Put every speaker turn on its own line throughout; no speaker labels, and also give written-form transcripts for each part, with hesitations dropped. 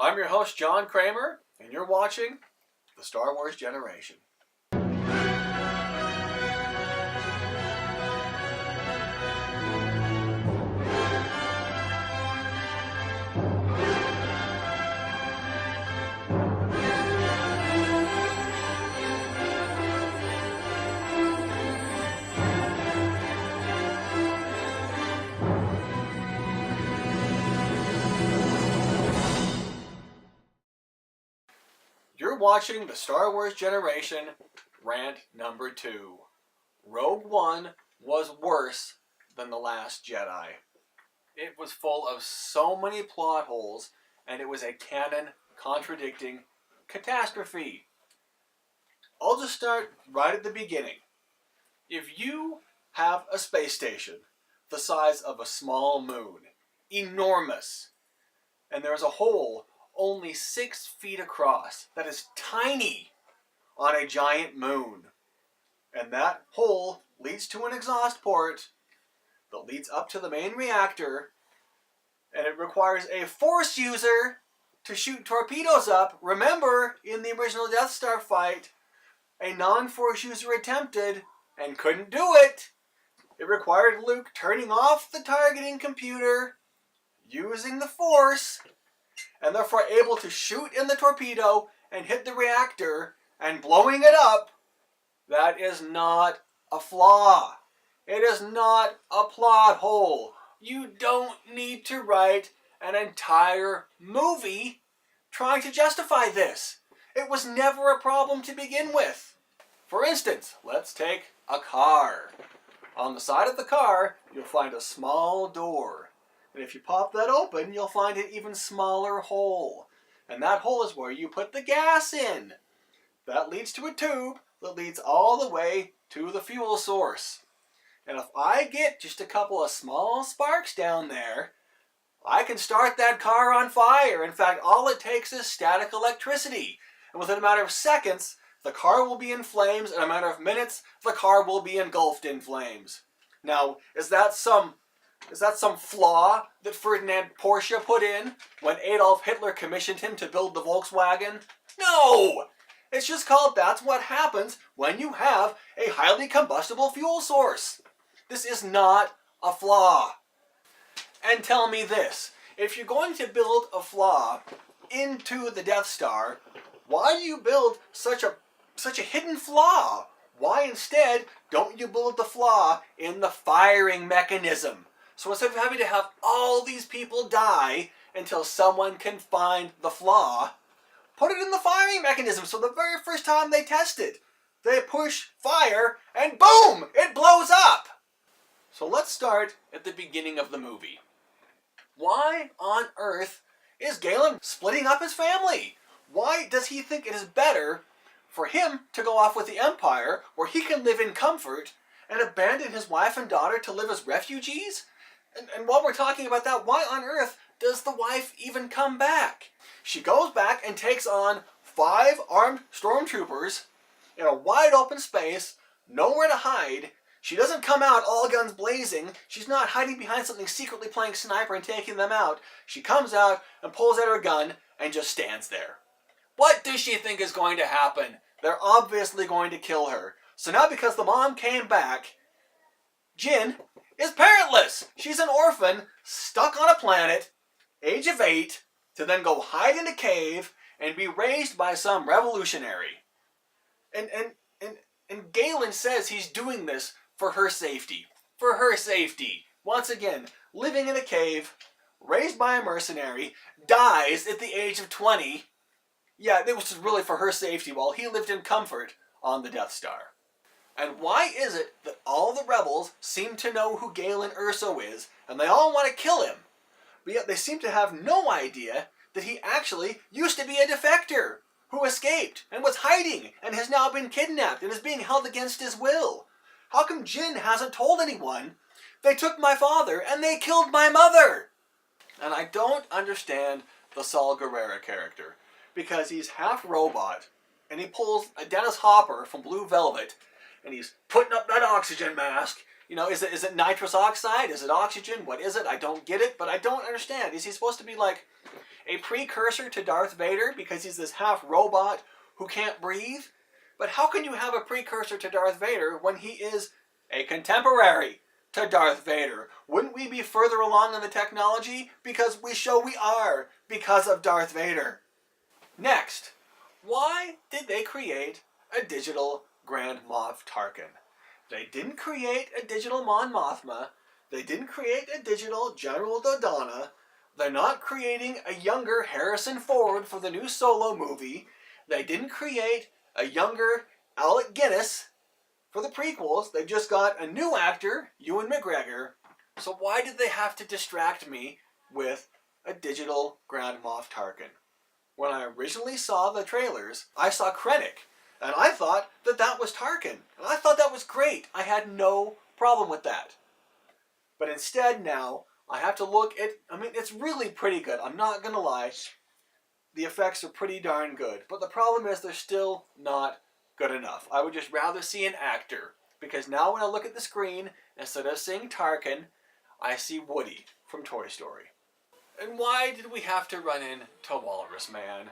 I'm your host, John Kramer, and you're watching the Star Wars Generation. You're watching the Star Wars Generation rant number 2. Rogue One was worse than The Last Jedi. It was full of so many plot holes, and it was a canon-contradicting catastrophe. I'll just start right at the beginning. If you have a space station the size of a small moon, enormous, and there's a hole only 6 feet across that is tiny on a giant moon, and that hole leads to an exhaust port that leads up to the main reactor, and it requires a Force user to shoot torpedoes up. Remember, in the original Death Star fight, a non-Force user attempted and couldn't do it. It required Luke turning off the targeting computer, using the Force, and therefore able to shoot in the torpedo and hit the reactor and blowing it up. That is not a flaw. It is not a plot hole. You don't need to write an entire movie trying to justify this. It was never a problem to begin with. For instance, let's take a car. On the side of the car, you'll find a small door. And if you pop that open, you'll find an even smaller hole. And that hole is where you put the gas in. That leads to a tube that leads all the way to the fuel source. And if I get just a couple of small sparks down there, I can start that car on fire. In fact, all it takes is static electricity. And within a matter of seconds, the car will be in flames. In a matter of minutes, the car will be engulfed in flames. Now, is that some flaw that Ferdinand Porsche put in when Adolf Hitler commissioned him to build the Volkswagen? No! It's just called that's what happens when you have a highly combustible fuel source. This is not a flaw. And tell me this, if you're going to build a flaw into the Death Star, why do you build such a hidden flaw? Why instead don't you build the flaw in the firing mechanism? So instead of having to have all these people die until someone can find the flaw, put it in the firing mechanism so the very first time they test it, they push fire and boom, it blows up. So let's start at the beginning of the movie. Why on earth is Galen splitting up his family? Why does he think it is better for him to go off with the Empire where he can live in comfort and abandon his wife and daughter to live as refugees? And while we're talking about that, why on earth does the wife even come back? She goes back and takes on 5 armed stormtroopers in a wide open space, nowhere to hide. She doesn't come out all guns blazing. She's not hiding behind something, secretly playing sniper and taking them out. She comes out and pulls out her gun and just stands there. What does she think is going to happen? They're obviously going to kill her. So now because the mom came back, Jyn is parentless. She's an orphan, stuck on a planet, age of 8, to then go hide in a cave and be raised by some revolutionary. And Galen says he's doing this for her safety. For her safety. Once again, living in a cave, raised by a mercenary, dies at the age of 20. Yeah, it was really for her safety while he lived in comfort on the Death Star. And why is it that all the rebels seem to know who Galen Erso is, and they all want to kill him, but yet they seem to have no idea that he actually used to be a defector who escaped and was hiding and has now been kidnapped and is being held against his will? How come Jyn hasn't told anyone? They took my father and they killed my mother. And I don't understand the Saul Guerrero character, because he's half robot and he pulls a Dennis Hopper from Blue Velvet and he's putting up that oxygen mask. You know, is it nitrous oxide? Is it oxygen? What is it? I don't get it, but I don't understand. Is he supposed to be like a precursor to Darth Vader because he's this half robot who can't breathe? But how can you have a precursor to Darth Vader when he is a contemporary to Darth Vader? Wouldn't we be further along in the technology? Because we show we are, because of Darth Vader. Next, why did they create a digital Grand Moff Tarkin? They didn't create a digital Mon Mothma. They didn't create a digital General Dodonna. They're not creating a younger Harrison Ford for the new Solo movie. They didn't create a younger Alec Guinness for the prequels. They just got a new actor, Ewan McGregor. So why did they have to distract me with a digital Grand Moff Tarkin? When I originally saw the trailers, I saw Krennic, and I thought that that was Tarkin. And I thought that was great. I had no problem with that. But instead now, I have to look at, it's really pretty good. I'm not going to lie. The effects are pretty darn good. But the problem is they're still not good enough. I would just rather see an actor. Because now when I look at the screen, instead of seeing Tarkin, I see Woody from Toy Story. And why did we have to run into Walrus Man?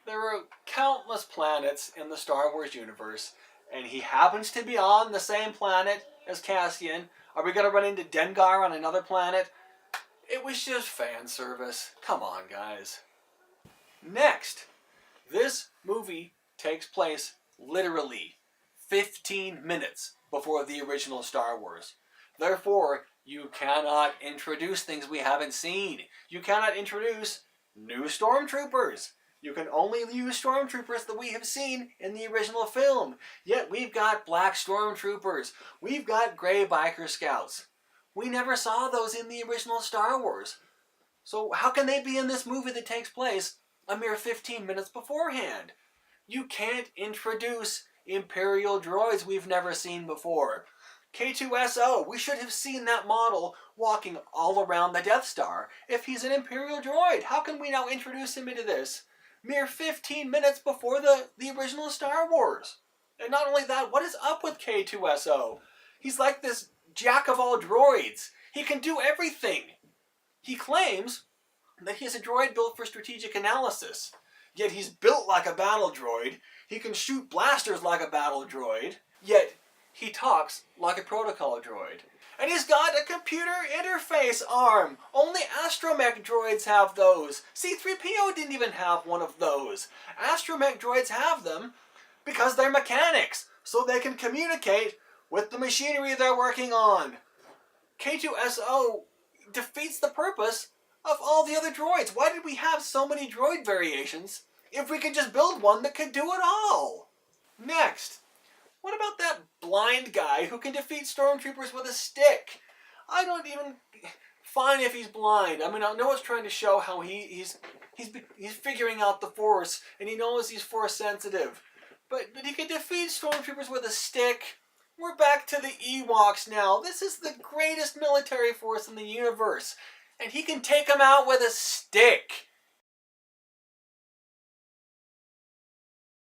There are countless planets in the Star Wars universe, and he happens to be on the same planet as Cassian. Are we going to run into Dengar on another planet? It was just fan service. Come on, guys. Next, this movie takes place literally 15 minutes before the original Star Wars. Therefore, you cannot introduce things we haven't seen. You cannot introduce new stormtroopers. You can only use stormtroopers that we have seen in the original film. Yet we've got black stormtroopers. We've got gray biker scouts. We never saw those in the original Star Wars. So how can they be in this movie that takes place a mere 15 minutes beforehand? You can't introduce Imperial droids we've never seen before. K2SO, we should have seen that model walking all around the Death Star. If he's an Imperial droid, how can we now introduce him into this? Mere 15 minutes before the original Star Wars. And not only that, what is up with K2SO? He's like this jack of all droids. He can do everything. He claims that he's a droid built for strategic analysis. Yet he's built like a battle droid. He can shoot blasters like a battle droid. Yet he talks like a protocol droid. And he's got a computer interface arm. Only astromech droids have those. C-3PO didn't even have one of those. Astromech droids have them because they're mechanics, so they can communicate with the machinery they're working on. K2SO defeats the purpose of all the other droids. Why did we have so many droid variations if we could just build one that could do it all? Next, what about that blind guy who can defeat stormtroopers with a stick? I don't even... Fine if he's blind. I know it's trying to show how he's figuring out the Force, and he knows he's Force sensitive. But he can defeat stormtroopers with a stick. We're back to the Ewoks now. This is the greatest military force in the universe. And he can take them out with a stick.